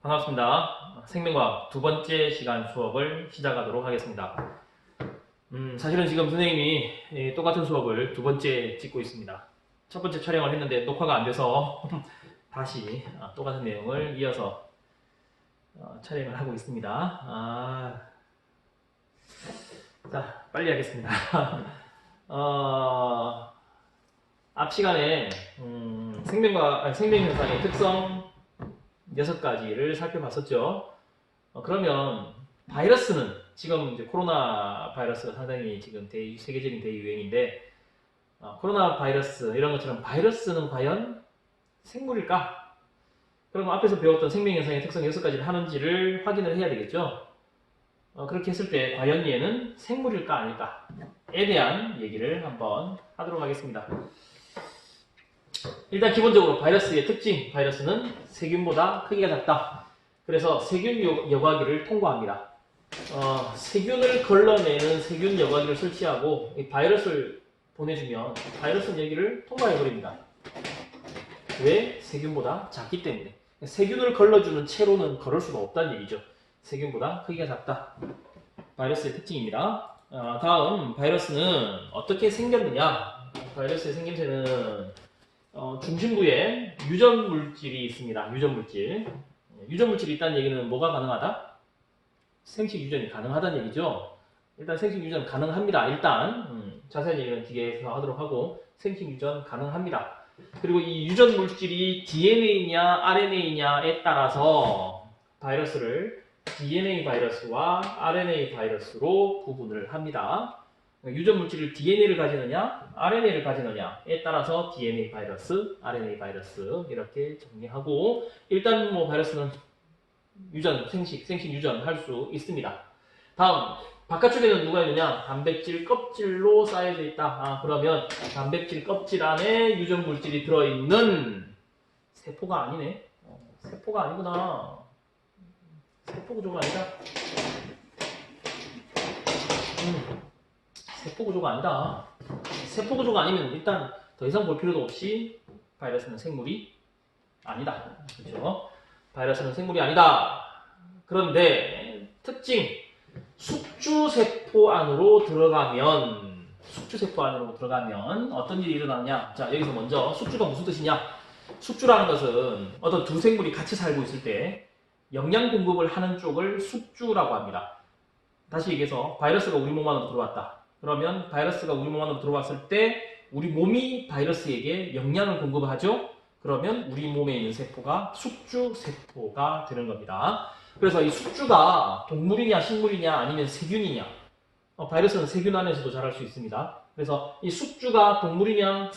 반갑습니다. 생명과학 두 번째 시간 수업을 시작하도록 하겠습니다. 사실은 지금 선생님이 똑같은 수업을 두 번째 찍고 있습니다. 첫 번째 촬영을 했는데 녹화가 안 돼서 다시 똑같은 내용을 이어서 촬영을 하고 있습니다. 자, 빨리 하겠습니다. 앞 시간에 생명현상의 특성 6가지를 살펴봤었죠. 그러면 바이러스는 지금 이제 코로나 바이러스가 상당히 지금 세계적인 대유행인데 코로나 바이러스 이런 것처럼 바이러스는 과연 생물일까? 그럼 앞에서 배웠던 생명현상의 특성 6가지를 하는지를 확인을 해야 되겠죠. 그렇게 했을 때 과연 얘는 생물일까 아닐까에 대한 얘기를 한번 하도록 하겠습니다. 일단 기본적으로 바이러스의 특징, 바이러스는 세균보다 크기가 작다. 그래서 세균 여과기를 통과합니다. 세균을 걸러내는 세균 여과기를 설치하고 이 바이러스를 보내주면 바이러스는 여기를 통과해버립니다. 왜? 세균보다 작기 때문에. 세균을 걸러주는 채로는 걸을 수가 없다는 얘기죠. 세균보다 크기가 작다. 바이러스의 특징입니다. 다음, 바이러스는 어떻게 생겼느냐? 바이러스의 생김새는 중심부에 유전물질이 있습니다. 유전물질이 있다는 얘기는 뭐가 가능하다? 생식 유전이 가능하다는 얘기죠. 일단 생식 유전 가능합니다. 일단 자세한 얘기는 뒤에서 하도록 하고 생식 유전 가능합니다. 그리고 이 유전물질이 DNA냐 RNA냐에 따라서 바이러스를 DNA 바이러스와 RNA 바이러스로 구분을 합니다. 유전물질을 DNA를 가지느냐, RNA를 가지느냐에 따라서 DNA 바이러스, RNA 바이러스 이렇게 정리하고 일단 뭐 바이러스는 생식 유전 할 수 있습니다. 다음, 바깥쪽에는 누가 있느냐? 단백질 껍질로 쌓여져 있다. 그러면 단백질 껍질 안에 유전물질이 들어있는 세포가 아니네. 세포가 아니구나. 세포 구조가 아니다. 세포 구조가 아니다. 세포 구조가 아니면 일단 더 이상 볼 필요도 없이 바이러스는 생물이 아니다. 그렇죠? 바이러스는 생물이 아니다. 그런데 특징, 숙주세포 안으로 들어가면 어떤 일이 일어나느냐? 자, 여기서 먼저 숙주가 무슨 뜻이냐? 숙주라는 것은 어떤 두 생물이 같이 살고 있을 때 영양 공급을 하는 쪽을 숙주라고 합니다. 다시 얘기해서 바이러스가 우리 몸 안으로 들어왔다. 그러면 바이러스가 우리 몸 안으로 들어왔을 때 우리 몸이 바이러스에게 영양을 공급하죠. 그러면 우리 몸에 있는 세포가 숙주세포가 되는 겁니다. 그래서 이 숙주가 동물이냐 식물이냐 아니면 세균이냐, 바이러스는 세균 안에서도 자랄 수 있습니다. 그래서 이 숙주가 동물이냐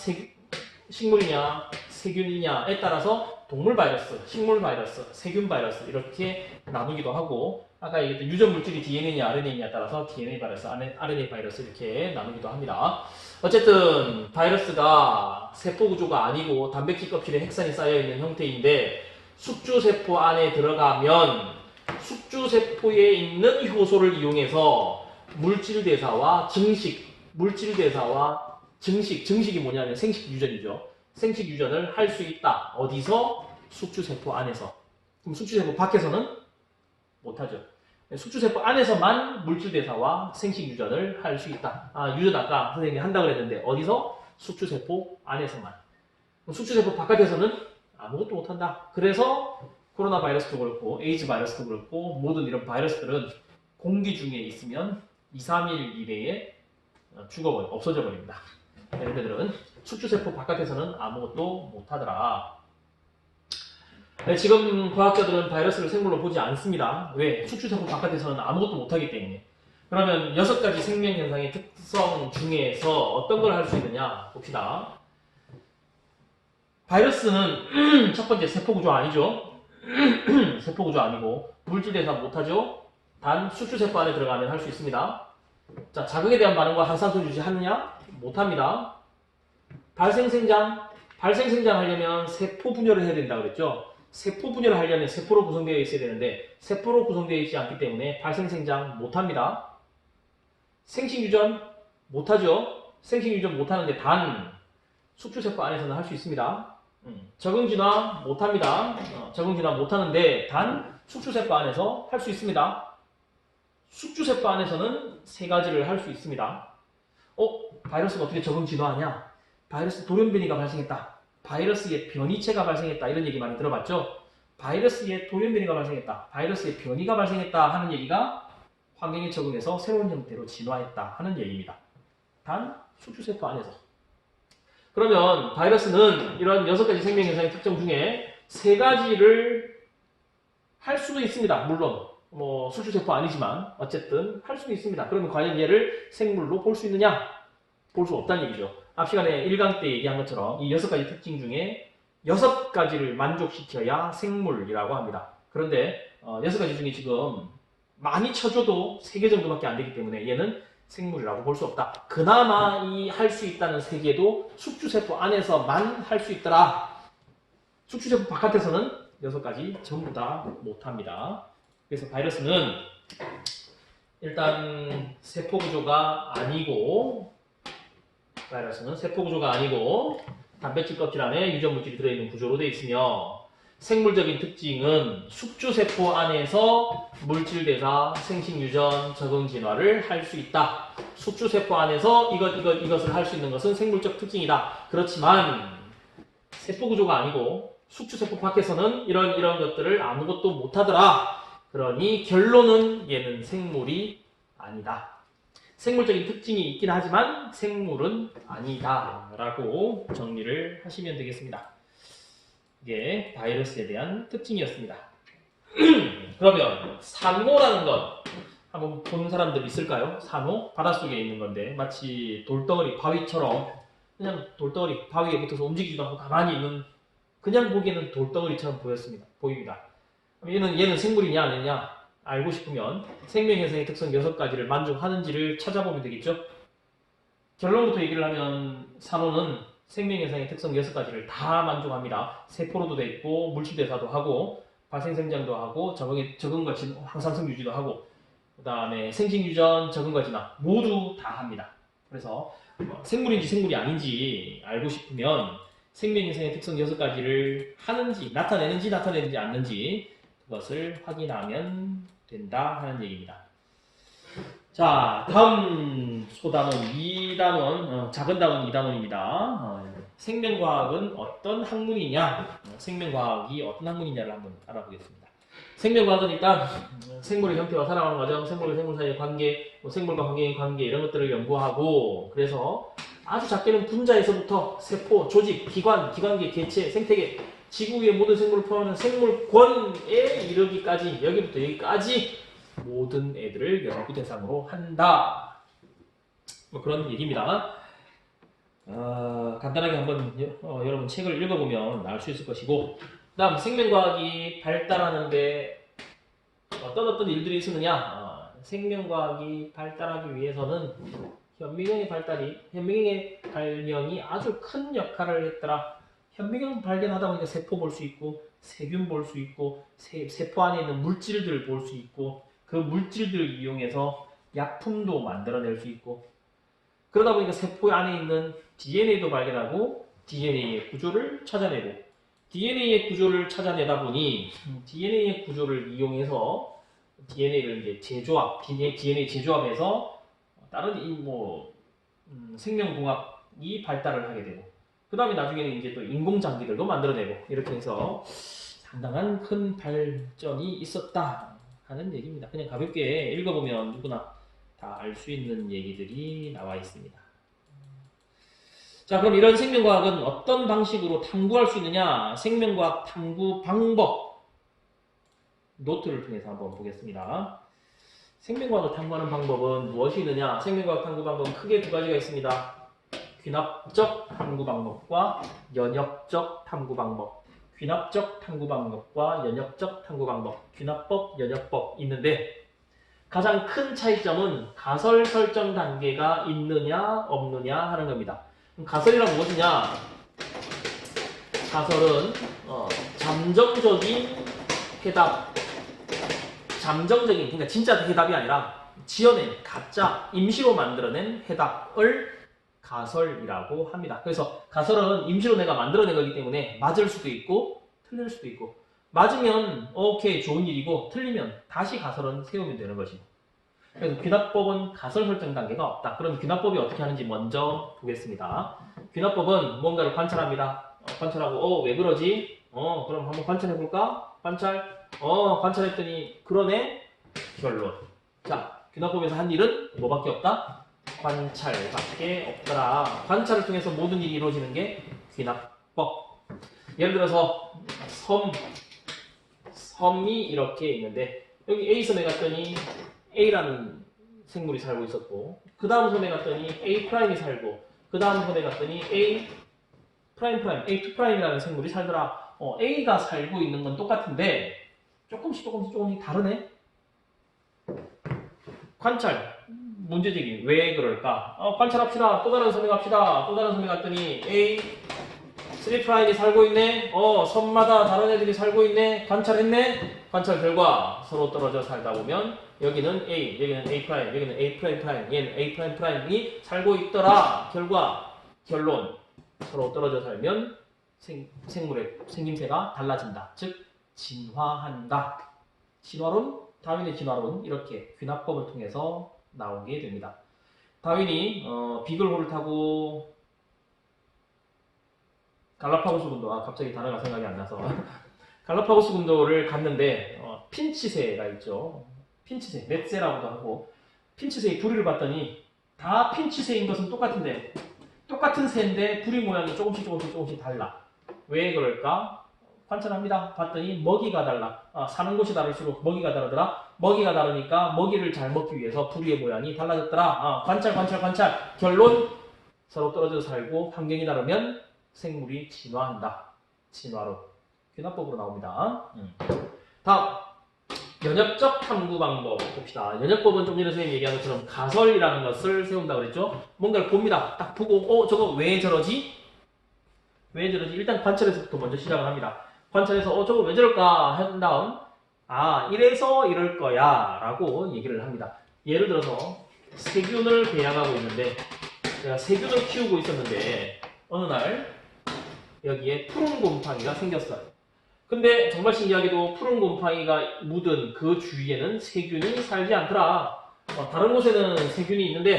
식물이냐 세균이냐에 따라서 동물 바이러스, 식물 바이러스, 세균 바이러스 이렇게 나누기도 하고 아까 얘기했던 유전물질이 DNA냐 RNA냐에 따라서 DNA 바이러스, RNA 바이러스 이렇게 나누기도 합니다. 어쨌든 바이러스가 세포 구조가 아니고 단백질 껍질에 핵산이 쌓여있는 형태인데 숙주세포 안에 들어가면 숙주세포에 있는 효소를 이용해서 물질대사와 증식이 뭐냐면 생식유전이죠. 생식유전을 할 수 있다. 어디서? 숙주세포 안에서. 그럼 숙주세포 밖에서는 못하죠. 숙주세포 안에서만 물질대사와 생식유전을 할 수 있다. 유전 아까 선생님이 한다고 그랬는데 어디서? 숙주세포 안에서만. 숙주세포 바깥에서는 아무것도 못한다. 그래서 코로나 바이러스도 그렇고 에이즈 바이러스도 그렇고 모든 이런 바이러스들은 공기 중에 있으면 2, 3일 이내에 없어져 버립니다. 얘네들은 숙주세포 바깥에서는 아무것도 못하더라. 네, 지금 과학자들은 바이러스를 생물로 보지 않습니다. 왜? 숙주세포 바깥에서는 아무것도 못하기 때문에. 그러면 6가지 생명현상의 특성 중에서 어떤 걸 할 수 있느냐 봅시다. 바이러스는 첫 번째 세포구조 아니죠. 세포구조 아니고 물질대사 못하죠. 단 숙주세포 안에 들어가면 할 수 있습니다. 자, 자극에 대한 반응과 항상성 유지하느냐? 못합니다. 발생생장 하려면 세포 분열을 해야 된다고 그랬죠. 세포 분열을 하려면 세포로 구성되어 있어야 되는데 세포로 구성되어 있지 않기 때문에 발생생장 못합니다. 생식유전 못하죠. 생식유전 못하는데 단 숙주세포 안에서는 할 수 있습니다. 적응진화 못합니다. 적응진화 못하는데 단 숙주세포 안에서 할 수 있습니다. 숙주세포 안에서는 세 가지를 할 수 있습니다. 바이러스가 어떻게 적응 진화하냐? 바이러스 돌연변이가 발생했다. 바이러스의 변이체가 발생했다. 이런 얘기 많이 들어봤죠? 바이러스의 돌연변이가 발생했다. 바이러스의 변이가 발생했다 하는 얘기가 환경에 적응해서 새로운 형태로 진화했다 하는 얘기입니다. 단 숙주세포 안에서. 그러면 바이러스는 이런 6가지 생명현상의 특성 중에 3가지를 할 수도 있습니다. 물론 숙주세포 아니지만 어쨌든 할 수도 있습니다. 그러면 과연 얘를 생물로 볼 수 있느냐? 볼 수 없다는 얘기죠. 앞 시간에 1강 때 얘기한 것처럼 이 6가지 특징 중에 6가지를 만족시켜야 생물이라고 합니다. 그런데 6가지 중에 지금 많이 쳐줘도 3개 정도밖에 안 되기 때문에 얘는 생물이라고 볼 수 없다. 그나마 이 할 수 있다는 3개도 숙주세포 안에서만 할 수 있더라. 숙주세포 바깥에서는 6가지 전부 다 못합니다. 그래서 바이러스는 일단 세포구조가 아니고 단백질 껍질 안에 유전물질이 들어있는 구조로 되어 있으며 생물적인 특징은 숙주세포 안에서 물질대사, 생식유전, 적응진화를 할 수 있다. 숙주세포 안에서 이것을 할 수 있는 것은 생물적 특징이다. 그렇지만 세포구조가 아니고 숙주세포 밖에서는 이런 것들을 아무것도 못하더라. 그러니 결론은 얘는 생물이 아니다. 생물적인 특징이 있긴 하지만 생물은 아니다 라고 정리를 하시면 되겠습니다. 이게 바이러스에 대한 특징이었습니다. 그러면 산호라는 것 한번 본 사람들 있을까요? 산호? 바닷속에 있는 건데 마치 돌덩어리, 바위처럼 그냥 돌덩어리, 바위에 붙어서 움직이지도 않고 가만히 있는, 그냥 보기에는 돌덩어리처럼 보입니다. 얘는 생물이냐 아니냐 알고 싶으면 생명현상의 특성 6가지를 만족하는지를 찾아보면 되겠죠. 결론부터 얘기를 하면 산호는 생명현상의 특성 6가지를 다 만족합니다. 세포로도 돼 있고 물질대사도 하고 발생생장도 하고 적응과 항상성 유지도 하고 그 다음에 생식유전, 적응과 진화 모두 다 합니다. 그래서 생물인지 생물이 아닌지 알고 싶으면 생명현상의 특성 6가지를 하는지 나타내는지 않는지 그것을 확인하면 된다 하는 얘기입니다. 자, 다음 소단원 2단원, 작은 단원 2단원입니다. 생명과학은 어떤 학문이냐? 생명과학이 어떤 학문이냐를 한번 알아보겠습니다. 생명과학은 일단 생물의 형태와 살아가는 과정, 생물과 생물 사이의 관계, 생물과 환경의 관계 이런 것들을 연구하고, 그래서 아주 작게는 분자에서부터 세포, 조직, 기관계, 개체, 생태계, 지구 위의 모든 생물을 포함하는 생물권에 이르기까지, 여기부터 여기까지 모든 애들을 연구 대상으로 한다. 그런 얘기입니다. 간단하게 한번 여러분 책을 읽어보면 알 수 있을 것이고, 그 다음 생명과학이 발달하는데 어떤 일들이 있었느냐. 생명과학이 발달하기 위해서는 현미경의 발명이 아주 큰 역할을 했더라. 현미경 발견하다 보니까 세포 볼 수 있고 세균 볼 수 있고 세포 안에 있는 물질들을 볼 수 있고 그 물질들을 이용해서 약품도 만들어낼 수 있고, 그러다 보니까 세포 안에 있는 DNA도 발견하고 DNA의 구조를 찾아내고, DNA의 구조를 찾아내다 보니 DNA의 구조를 이용해서 DNA를 이제 DNA 제조합해서 다른 생명공학이 발달을 하게 되고, 그 다음에 나중에는 이제 또 인공장기들도 만들어내고, 이렇게 해서 상당한 큰 발전이 있었다 하는 얘기입니다. 그냥 가볍게 읽어보면 누구나 다 알 수 있는 얘기들이 나와 있습니다. 자, 그럼 이런 생명과학은 어떤 방식으로 탐구할 수 있느냐? 생명과학 탐구 방법 노트를 통해서 한번 보겠습니다. 생명과학을 탐구하는 방법은 무엇이 있느냐? 생명과학 탐구 방법은 크게 2가지가 있습니다. 귀납적 탐구 방법과 연역적 탐구 방법. 귀납적 탐구 방법과 연역적 탐구 방법. 귀납법, 연역법 있는데 가장 큰 차이점은 가설 설정 단계가 있느냐 없느냐 하는 겁니다. 그럼 가설이란 무엇이냐? 가설은 잠정적인 해답, 그러니까 진짜 해답이 아니라 지어낸 가짜, 임시로 만들어낸 해답을 가설이라고 합니다. 그래서 가설은 임시로 내가 만들어낸 거기 때문에 맞을 수도 있고 틀릴 수도 있고, 맞으면 오케이 좋은 일이고 틀리면 다시 가설은 세우면 되는 것이고. 그래서 귀납법은 가설 설정 단계가 없다. 그럼 귀납법이 어떻게 하는지 먼저 보겠습니다. 귀납법은 뭔가를 관찰합니다. 관찰하고 왜 그러지? 그럼 한번 관찰해 볼까? 관찰했더니 그러네. 결론. 자, 귀납법에서 한 일은 뭐밖에 없다? 관찰밖에 없더라. 관찰을 통해서 모든 일이 이루어지는 게 귀납법. 예를 들어서 섬이 이렇게 있는데 여기 A섬에 갔더니 A라는 생물이 살고 있었고 그 다음 섬에 갔더니 A'이 살고 그 다음 섬에 갔더니 A', A2'이라는 생물이 살더라. A가 살고 있는 건 똑같은데 조금씩 다르네. 관찰, 문제제기. 왜 그럴까? 관찰합시다. 또 다른 섬에 갑시다. 또 다른 섬에 갔더니 A, 3'이 살고 있네. 섬마다 다른 애들이 살고 있네. 관찰했네. 관찰 결과 서로 떨어져 살다 보면 여기는 A, 여기는 A', 여기는 A', 얘는 A''이 살고 있더라. 결론 서로 떨어져 살면 생물의 생김새가 달라진다. 즉 진화한다. 진화론, 다윈의 진화론 이렇게 귀납법을 통해서 나오게 됩니다. 다윈이 비글호를 타고 갈라파고스 군도 갑자기 단어가 생각이 안 나서 갈라파고스 군도를 갔는데 핀치새가 있죠. 핀치새, 넷새라고도 하고 핀치새의 부리를 봤더니 다 핀치새인 것은 똑같은데 똑같은 새인데 부리 모양이 조금씩 달라. 왜 그럴까? 관찰합니다. 봤더니 먹이가 달라. 사는 곳이 다를수록 먹이가 다르더라. 먹이가 다르니까 먹이를 잘 먹기 위해서 부리의 모양이 달라졌더라. 관찰. 결론 서로 떨어져 살고 환경이 다르면 생물이 진화한다. 진화론. 귀납법으로 나옵니다. 다음 연역적 탐구 방법 봅시다. 연역법은 좀 전에 선생님이 얘기한 것처럼 가설이라는 것을 세운다고 그랬죠. 뭔가를 봅니다. 딱 보고 저거 왜 저러지? 일단 관찰에서부터 먼저 시작을 합니다. 관찰해서 저거 왜 저럴까 한 다음 이래서 이럴 거야 라고 얘기를 합니다. 예를 들어서 세균을 배양하고 있는데 제가 세균을 키우고 있었는데 어느 날 여기에 푸른 곰팡이가 생겼어요. 근데 정말 신기하게도 푸른 곰팡이가 묻은 그 주위에는 세균이 살지 않더라. 다른 곳에는 세균이 있는데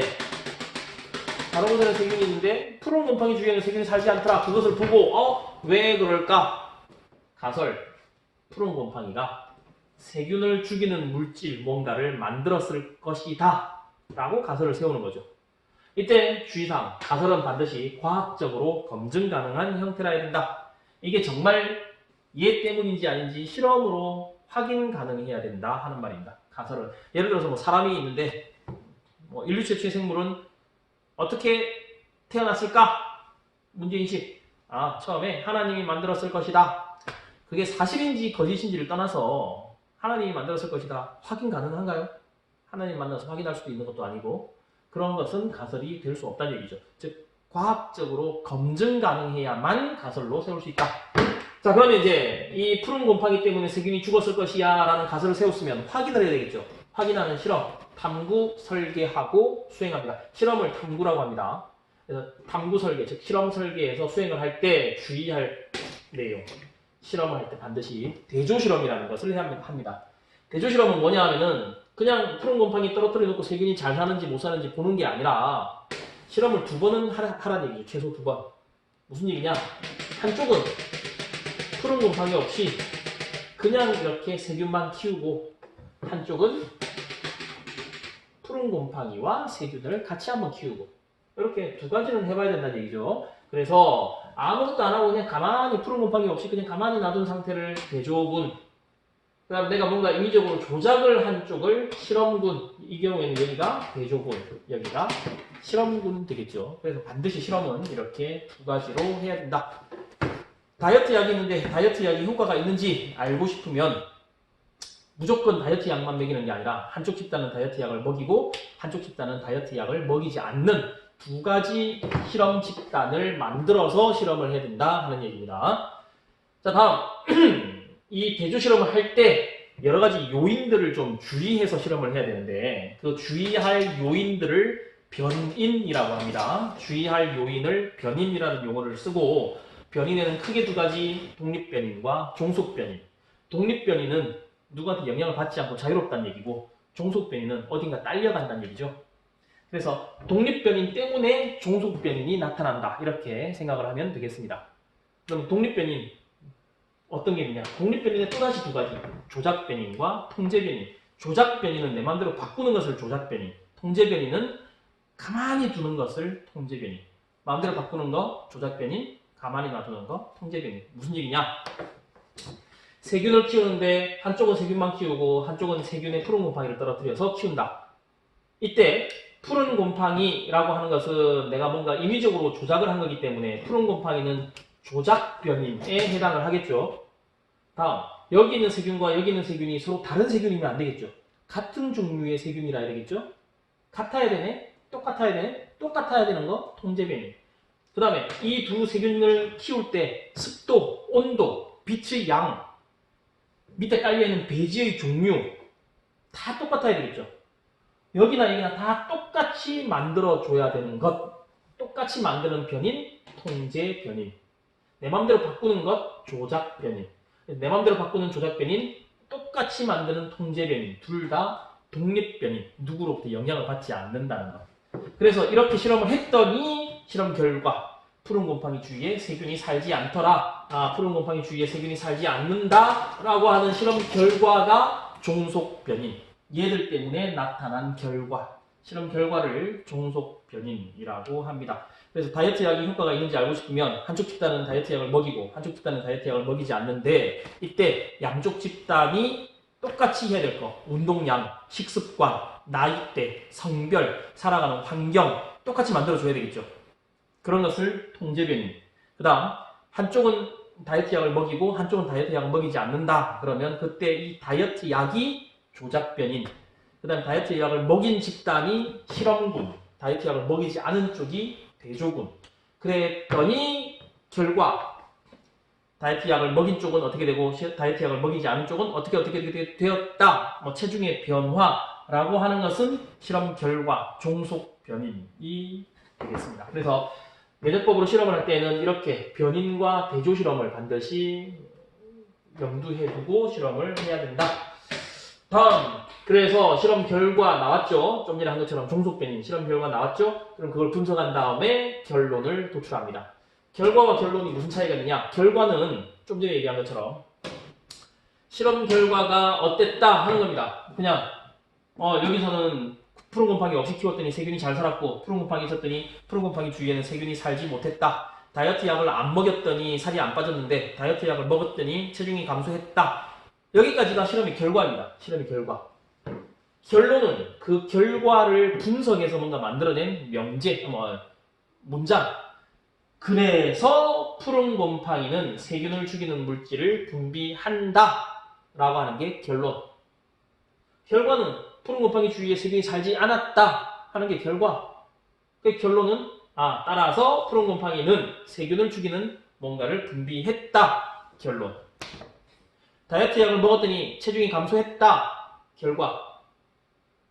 푸른 곰팡이 주위에는 세균이 살지 않더라. 그것을 보고 왜 그럴까? 가설. 푸른 곰팡이가 세균을 죽이는 물질 뭔가를 만들었을 것이다 라고 가설을 세우는 거죠. 이때 주의사항, 가설은 반드시 과학적으로 검증 가능한 형태라 해야 된다. 이게 정말 얘 때문인지 아닌지 실험으로 확인 가능해야 된다 하는 말입니다. 가설은 예를 들어서 사람이 있는데 인류 최초의 생물은 어떻게 태어났을까? 문제인식. 처음에 하나님이 만들었을 것이다. 그게 사실인지 거짓인지를 떠나서 하나님이 만들었을 것이다. 확인 가능한가요? 하나님 만나서 확인할 수도 있는 것도 아니고 그런 것은 가설이 될 수 없다는 얘기죠. 즉 과학적으로 검증 가능해야만 가설로 세울 수 있다. 자, 그러면 이제 이 푸른 곰팡이 때문에 세균이 죽었을 것이야 라는 가설을 세웠으면 확인을 해야 되겠죠. 확인하는 실험, 탐구, 설계하고 수행합니다. 실험을 탐구라고 합니다. 그래서 탐구 설계, 즉 실험 설계에서 수행을 할 때 주의할 내용. 실험을 할 때 반드시 대조실험이라는 것을 합니다. 대조실험은 뭐냐 하면은 그냥 푸른 곰팡이 떨어뜨려 놓고 세균이 잘 사는지 못 사는지 보는 게 아니라 실험을 2번은 하라는 얘기죠. 최소 2번. 무슨 얘기냐? 한쪽은 푸른 곰팡이 없이 그냥 이렇게 세균만 키우고 한쪽은 푸른 곰팡이와 세균을 같이 한번 키우고 이렇게 두 가지는 해봐야 된다는 얘기죠. 그래서 아무것도 안 하고 그냥 가만히 푸른 곰팡이 없이 그냥 가만히 놔둔 상태를 대조군. 그 다음에 내가 뭔가 인위적으로 조작을 한 쪽을 실험군. 이 경우에는 여기가 대조군, 여기가 실험군 되겠죠. 그래서 반드시 실험은 이렇게 두 가지로 해야 된다. 다이어트 약이 있는데 다이어트 약이 효과가 있는지 알고 싶으면 무조건 다이어트 약만 먹이는 게 아니라 한쪽 집단은 다이어트 약을 먹이고 한쪽 집단은 다이어트 약을 먹이지 않는 두 가지 실험 집단을 만들어서 실험을 해야 된다 하는 얘기입니다. 자, 다음 이 대조 실험을 할 때 여러 가지 요인들을 좀 주의해서 실험을 해야 되는데 그 주의할 요인들을 변인이라고 합니다. 주의할 요인을 변인이라는 용어를 쓰고 변인에는 크게 두 가지 독립변인과 종속변인. 독립변이는 누구한테 영향을 받지 않고 자유롭다는 얘기고 종속변이는 어딘가 딸려간다는 얘기죠. 그래서 독립변인 때문에 종속변인이 나타난다 이렇게 생각을 하면 되겠습니다. 그럼 독립변인 어떤 게 있냐? 독립변인의 또다시 두 가지, 조작변인과 통제변인. 조작변인은 내 마음대로 바꾸는 것을 조작변인, 통제변인은 가만히 두는 것을 통제변인. 마음대로 바꾸는 거 조작변인, 가만히 놔두는 거 통제변인. 무슨 얘기냐? 세균을 키우는데 한쪽은 세균만 키우고 한쪽은 세균의 푸른 곰팡이를 떨어뜨려서 키운다. 이때 푸른 곰팡이라고 하는 것은 내가 뭔가 임의적으로 조작을 한 거기 때문에 푸른 곰팡이는 조작변인에 해당을 하겠죠. 다음, 여기 있는 세균과 여기 있는 세균이 서로 다른 세균이면 안 되겠죠. 같은 종류의 세균이라 해야 되겠죠. 같아야 되네, 똑같아야 되네, 똑같아야 되는 거 통제변인. 그 다음에 이 두 세균을 키울 때 습도, 온도, 빛의 양, 밑에 깔려있는 배지의 종류 다 똑같아야 되겠죠. 여기나 여기나 다 똑같이 만들어줘야 되는 것, 똑같이 만드는 변인, 통제변인. 내 맘대로 바꾸는 것, 조작변인. 내 맘대로 바꾸는 조작변인, 똑같이 만드는 통제변인. 둘 다 독립변인. 누구로부터 영향을 받지 않는다는 것. 그래서 이렇게 실험을 했더니 실험 결과 푸른 곰팡이 주위에 세균이 살지 않더라. 푸른 곰팡이 주위에 세균이 살지 않는다 라고 하는 실험 결과가 종속변인. 얘들 때문에 나타난 결과, 실험 결과를 종속변인이라고 합니다. 그래서 다이어트 약이 효과가 있는지 알고 싶으면 한쪽 집단은 다이어트 약을 먹이고 한쪽 집단은 다이어트 약을 먹이지 않는데, 이때 양쪽 집단이 똑같이 해야 될 거, 운동량, 식습관, 나이대, 성별, 살아가는 환경 똑같이 만들어줘야 되겠죠. 그런 것을 통제변인. 그 다음 한쪽은 다이어트 약을 먹이고 한쪽은 다이어트 약을 먹이지 않는다. 그러면 그때 이 다이어트 약이 조작변인. 그 다음 다이어트 약을 먹인 집단이 실험군, 다이어트 약을 먹이지 않은 쪽이 대조군. 그랬더니 결과 다이어트 약을 먹인 쪽은 어떻게 되고 다이어트 약을 먹이지 않은 쪽은 어떻게 되었다. 체중의 변화라고 하는 것은 실험 결과, 종속변인이 되겠습니다. 그래서 면역법으로 실험을 할 때는 이렇게 변인과 대조 실험을 반드시 염두에 두고 실험을 해야 된다. 다음, 그래서 실험 결과 나왔죠. 좀 전에 한 것처럼 종속변인 실험 결과 나왔죠. 그럼 그걸 분석한 다음에 결론을 도출합니다. 결과와 결론이 무슨 차이가 있느냐? 결과는 좀 전에 얘기한 것처럼 실험 결과가 어땠다 하는 겁니다. 그냥 여기서는 푸른 곰팡이 없이 키웠더니 세균이 잘 살았고, 푸른 곰팡이 있었더니 푸른 곰팡이 주위에는 세균이 살지 못했다. 다이어트 약을 안 먹였더니 살이 안 빠졌는데 다이어트 약을 먹었더니 체중이 감소했다. 여기까지가 실험의 결과입니다. 실험의 결과. 결론은 그 결과를 분석해서 뭔가 만들어낸 명제, 문장. 그래서 푸른 곰팡이는 세균을 죽이는 물질을 분비한다 라고 하는 게 결론. 결과는 푸른 곰팡이 주위에 세균이 살지 않았다 하는 게 결과. 그 결론은 따라서 푸른 곰팡이는 세균을 죽이는 뭔가를 분비했다. 결론. 다이어트 약을 먹었더니 체중이 감소했다. 결과.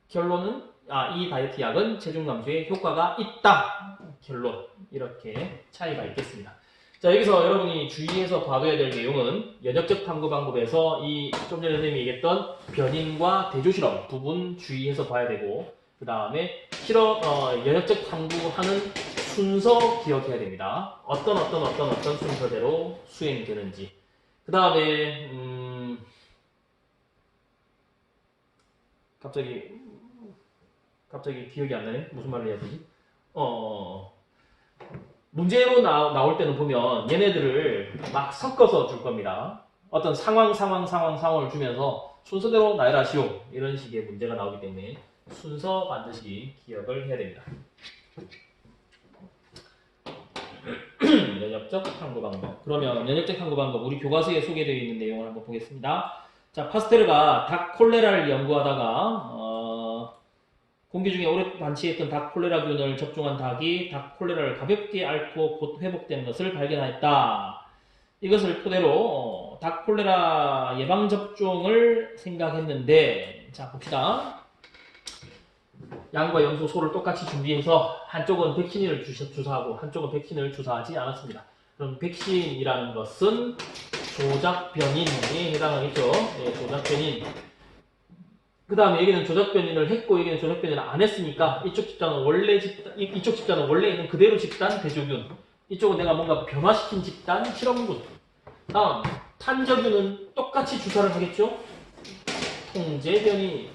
결론은 이 다이어트 약은 체중 감소에 효과가 있다. 결론. 이렇게 차이가 있겠습니다. 자, 여기서 여러분이 주의해서 봐둬야 될 내용은 연역적 탐구 방법에서 이 좀 전에 선생님이 얘기했던 변인과 대조 실험 부분 주의해서 봐야 되고, 그 다음에 연역적 탐구하는 순서 기억해야 됩니다. 어떤 순서대로 수행되는지. 그 다음에 갑자기 기억이 안 나네. 무슨 말을 해야 되지? 문제로 나올 때는 보면 얘네들을 막 섞어서 줄 겁니다. 어떤 상황을 주면서 순서대로 나열하시오. 이런 식의 문제가 나오기 때문에 순서 반드시 기억을 해야 됩니다. 연역적 탐구 방법. 그러면 연역적 탐구 방법, 우리 교과서에 소개되어 있는 내용을 한번 보겠습니다. 자, 파스테르가 닭 콜레라를 연구하다가 공기 중에 오래 반취했던 닭 콜레라균을 접종한 닭이 닭 콜레라를 가볍게 앓고 곧 회복되는 것을 발견하였다. 이것을 토대로 닭 콜레라 예방 접종을 생각했는데, 자 봅시다. 양과 염소, 소를 똑같이 준비해서 한쪽은 백신을 주사하고 한쪽은 백신을 주사하지 않았습니다. 그럼 백신이라는 것은 조작 변인에 해당하겠죠. 예, 조작 변인. 그 다음에 여기는 조작 변인을 했고 여기는 조작 변인을 안 했으니까 이쪽 집단은 원래 집단, 이쪽 집단은 원래 있는 그대로 집단 대조균. 이쪽은 내가 뭔가 변화시킨 집단 실험군. 다음 탄저균은 똑같이 주사를 하겠죠. 통제 변이.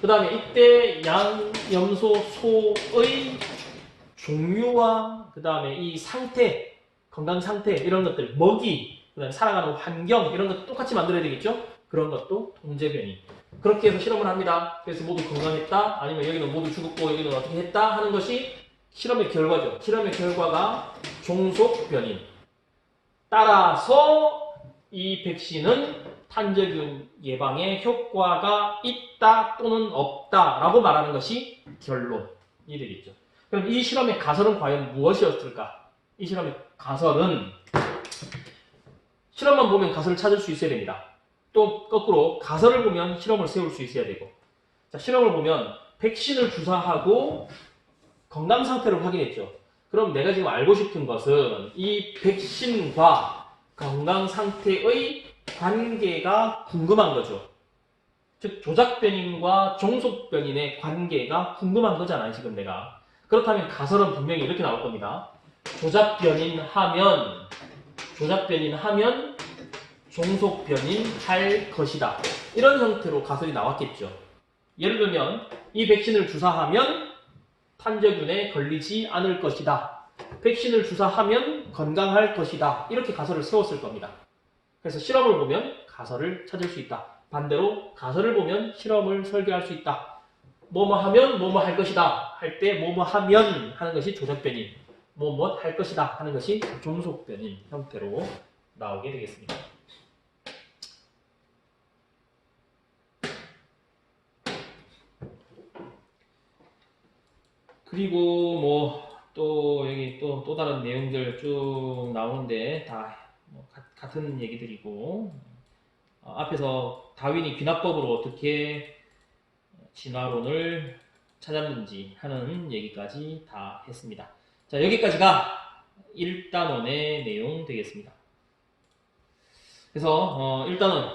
그 다음에 이때 양, 염소, 소의 종류와 그 다음에 이 상태, 건강 상태 이런 것들, 먹이, 그 다음에 살아가는 환경 이런 것 똑같이 만들어야 되겠죠. 그런 것도 통제 변이. 그렇게 해서 실험을 합니다. 그래서 모두 건강했다, 아니면 여기는 모두 죽었고 여기는 어떻게 했다 하는 것이 실험의 결과죠. 실험의 결과가 종속 변이. 따라서 이 백신은 탄저균 예방에 효과가 있다 또는 없다 라고 말하는 것이 결론이 되겠죠. 그럼 이 실험의 가설은 과연 무엇이었을까? 이 실험의 가설은 실험만 보면 가설을 찾을 수 있어야 됩니다. 또 거꾸로 가설을 보면 실험을 세울 수 있어야 되고. 자, 실험을 보면 백신을 주사하고 건강 상태를 확인했죠. 그럼 내가 지금 알고 싶은 것은 이 백신과 건강 상태의 관계가 궁금한 거죠. 즉 조작 변인과 종속 변인의 관계가 궁금한 거잖아요. 지금 내가. 그렇다면 가설은 분명히 이렇게 나올 겁니다. 조작 변인하면 종속 변인할 것이다. 이런 형태로 가설이 나왔겠죠. 예를 들면 이 백신을 주사하면 탄저균에 걸리지 않을 것이다. 백신을 주사하면 건강할 것이다. 이렇게 가설을 세웠을 겁니다. 그래서 실험을 보면 가설을 찾을 수 있다. 반대로 가설을 보면 실험을 설계할 수 있다. 뭐뭐 하면 뭐뭐 할 것이다. 할 때 뭐뭐 하면 하는 것이 조작 변인, 뭐뭐 할 것이다 하는 것이 종속 변인 형태로 나오게 되겠습니다. 그리고 뭐 또 여기 또 다른 내용들 쭉 나오는데 다 뭐 같은 얘기들이고, 앞에서 다윈이 귀납법으로 어떻게 진화론을 찾았는지 하는 얘기까지 다 했습니다. 자, 여기까지가 1단원의 내용 되겠습니다. 그래서 일단은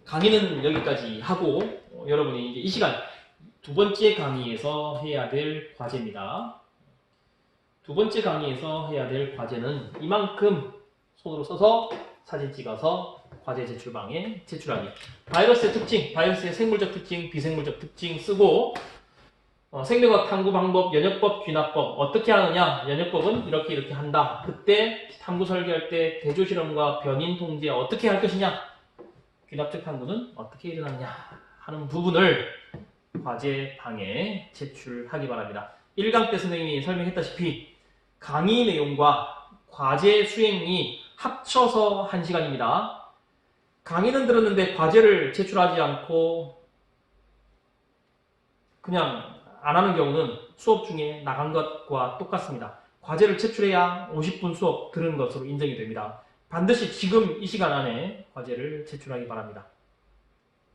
강의는 여기까지 하고 여러분이 이제 이 시간 두 번째 강의에서 해야 될 과제입니다. 두 번째 강의에서 해야 될 과제는 이만큼 손으로 써서 사진 찍어서 과제 제출방에 제출하기. 바이러스의 특징, 바이러스의 생물적 특징, 비생물적 특징 쓰고 생명학 탐구 방법, 연역법, 귀납법 어떻게 하느냐. 연역법은 이렇게 한다. 그때 탐구 설계할 때 대조 실험과 변인 통제 어떻게 할 것이냐. 귀납적 탐구는 어떻게 일어나느냐 하는 부분을 과제방에 제출하기 바랍니다. 1강 때 선생님이 설명했다시피 강의 내용과 과제 수행이 합쳐서 1시간입니다. 강의는 들었는데 과제를 제출하지 않고 그냥 안 하는 경우는 수업 중에 나간 것과 똑같습니다. 과제를 제출해야 50분 수업 들은 것으로 인정이 됩니다. 반드시 지금 이 시간 안에 과제를 제출하기 바랍니다.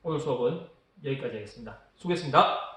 오늘 수업은 여기까지 하겠습니다. 수고했습니다.